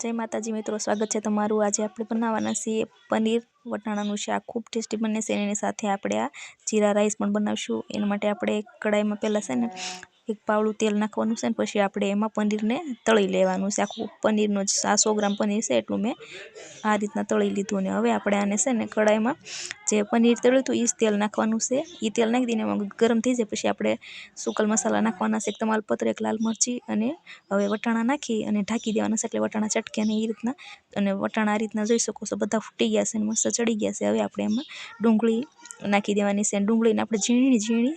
जय माताजी मित्रों, स्वागत है तमारू। आज આપણે બનાવવાના છીએ પનીર વટાણાનું શાક। ખૂબ ટેસ્ટી બને છે। એની સાથે આપણે આ જીરા રાઈસ પણ બનાવશું। એના માટે આપણે કડાઈમાં પહેલા છે ને એક પાવડું તેલ નાખવાનું છે ને પછી આપણે એમાં પનીરને તળી લેવાનું છે। આખું પનીરનો 100 ગ્રામ પનીર છે એટલું મેં આ રીતના તળી લીધું ને હવે આપણે આને છે ને કડાઈમાં જે પનીર તળ્યું હતું એ જ તેલ નાખવાનું છે। એ તેલ નાખી દઈને એમાં ગરમ થઈ જાય પછી આપણે સુકલ મસાલા નાખવાના છે, તમાલપત્ર, એક લાલ મરચી અને હવે વટાણા નાખી અને ઢાંકી દેવાના છે એટલે વટાણા ચટકે નહીં એ રીતના। અને વટાણા આ રીતના જોઈ શકો છો બધા ફૂટી ગયા છે અને મસ્ત ચડી ગયા છે। હવે આપણે એમાં ડુંગળી નાખી દેવાની છે। ડુંગળીને આપણે ઝીણી ઝીણી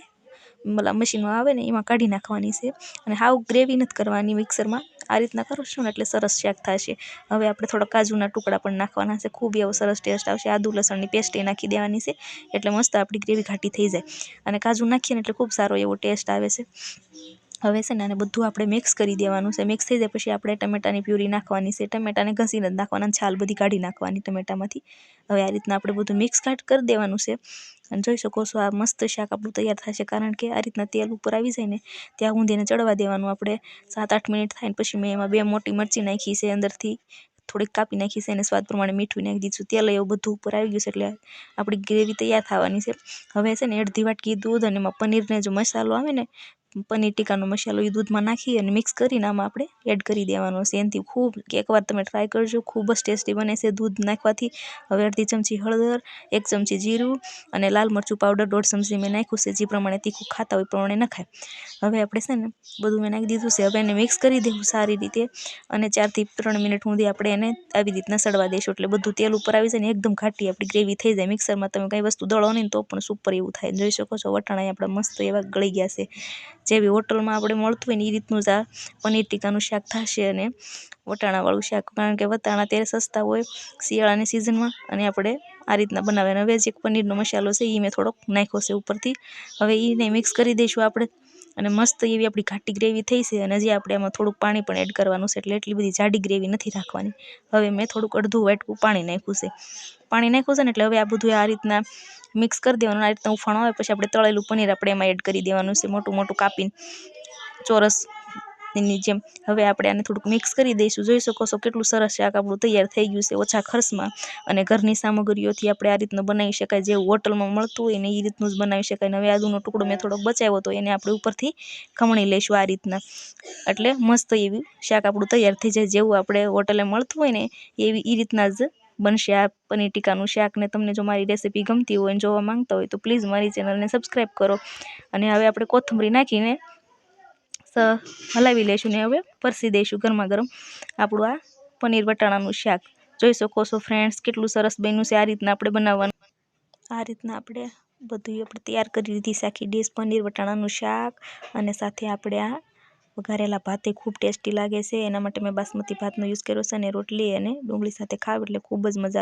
મશીનમાં આવે ને એમાં કાઢી નાખવાની છે અને હાવ ગ્રેવી નથી કરવાની મિક્સરમાં। આ રીતના કરશો ને એટલે સરસ શાક થશે। હવે આપણે થોડા કાજુના ટુકડા પણ નાખવાના છે, ખૂબ એવો સરસ ટેસ્ટ આવશે। આદુ લસણની પેસ્ટ એ નાખી દેવાની છે એટલે મસ્ત આપણી ગ્રેવી ઘાટી થઈ જાય અને કાજુ નાખીએ ને એટલે ખૂબ સારો એવો ટેસ્ટ આવે છે। હવે છે ને આને બધું આપણે મિક્સ કરી દેવાનું છે। મિક્સ થઈ જાય પછી આપણે ટમેટાની પ્યુરી નાખવાની છે। ટમેટાને ઘસીને જ નાખવાના, છાલ બધી કાઢી નાખવાની ટમેટામાંથી। હવે આ રીતના આપણે બધું મિક્સ કરી દેવાનું છે અને જોઈ શકો છો આ મસ્ત શાક આપણું તૈયાર થશે। કારણ કે આ રીતના તેલ ઉપર આવી જાય ને ત્યાં ઊંધીને ચડવા દેવાનું આપણે 7-8 મિનિટ થાય ને પછી મેં એમાં 2 મોટી મરચી નાખી છે, અંદરથી થોડીક કાપી નાખી છે અને સ્વાદ પ્રમાણે મીઠું નાખી દીધું। તેલ એવું બધું ઉપર આવી ગયું છે એટલે આપણી ગ્રેવી તૈયાર થવાની છે। હવે છે ને 1.5 વાટકી દૂધ અને એમાં પનીરને જો મસાલો આવે ને પનીર ટીકાનો મસાલો એ દૂધમાં નાખી અને મિક્સ કરીને આમાં આપણે એડ કરી દેવાનો છે। એનાથી ખૂબ એકવાર તમે ટ્રાય કરજો, ખૂબ જ ટેસ્ટી બને છે દૂધ નાખવાથી। હવે 1/2 ચમચી હળદર, 1 ચમચી જીરું અને લાલ મરચું પાવડર 1/2 ચમચી મેં નાખ્યું છે, જે પ્રમાણે તીખું ખાતા હોય પ્રમાણે નખાય। હવે આપણે છે ને બધું મેં નાખી દીધું છે। હવે એને મિક્સ કરી દેવું સારી રીતે અને 4 થી 3 મિનિટ સુધી આપણે એને આવી રીતના સડવા દઈશું એટલે બધું તેલ ઉપર આવી જાય ને એકદમ ઘાટી આપણી ગ્રેવી થઈ જાય। મિક્સરમાં તમે કંઈ વસ્તુ દળો નહીં તો પણ સુપર એવું થાય। જોઈ શકો છો વટાણા આપણા મસ્ત એવા ગળી ગયા છે, જેવી હોટલમાં આપણે મળતું હોય ને એ રીતનું જ આ પનીર ટીકાનું શાક થશે અને વટાણાવાળું શાક। કારણ કે વટાણા ત્યારે સસ્તા હોય શિયાળાની સિઝનમાં અને આપણે આ રીતના બનાવે। હવે જે પનીરનો મસાલો છે એ મેં થોડોક નાખ્યો છે ઉપરથી। હવે એને મિક્સ કરી દઈશું આપણે અને મસ્ત એવી આપણી ઘાટી ગ્રેવી થઈ છે અને હજી આપણે એમાં થોડુંક પાણી પણ એડ કરવાનું છે એટલે એટલી બધી જાડી ગ્રેવી નથી રાખવાની। હવે મેં થોડુંક 1/2 વાટકું પાણી નાખ્યું છે। પાણી નાખ્યું છે ને એટલે હવે આ બધું આ રીતના મિક્સ કરી દેવાનું। આ રીતના ઉફાણો આવે પછી આપણે તળેલું પનીર આપણે એમાં એડ કરી દેવાનું છે, મોટું મોટું કાપીને ચોરસ એની જેમ। હવે આપણે આને થોડુંક મિક્સ કરી દઈશું। જોઈ શકો છો કેટલું સરસ શાક આપણું તૈયાર થઈ ગયું છે ઓછા ખર્ચમાં અને ઘરની સામગ્રીઓથી આપણે આ રીતનું બનાવી શકાય। જેવું હોટલમાં મળતું હોય ને એ રીતનું જ બનાવી શકાય। હવે આદુનો ટુકડો મેં થોડોક બચાવ્યો તો એને આપણે ઉપરથી ખમણી લઈશું આ રીતના, એટલે મસ્ત એવી શાક આપણું તૈયાર થઈ જાય। જેવું આપણે હોટલે મળતું હોય ને એવી એ રીતના જ બનશે આ પનીર ટીકાનું શાક। ને તમને જો મારી રેસીપી ગમતી હોય અને જોવા માંગતા હોય તો પ્લીઝ મારી ચેનલને સબસ્ક્રાઈબ કરો અને હવે આપણે કોથમરી નાખીને હલાવી લઈશું ને હવે પરસી દઈશું ગરમા ગરમ આપણું આ પનીર વટાણાનું શાક। જોઈ શકો છો ફ્રેન્ડ્સ કેટલું સરસ બન્યું છે। આ રીતના આપણે બનાવવાનું, આ રીતના આપણે બધું આપણે તૈયાર કરી લીધી છે આખી ડીશ પનીર વટાણાનું શાક અને સાથે આપણે આ વઘારેલા ભાત એ ખૂબ ટેસ્ટી લાગે છે। એના માટે મેં બાસમતી ભાતનો યુઝ કર્યો છે અને રોટલી અને ડુંગળી સાથે ખાવ એટલે ખૂબ જ મજા આવે।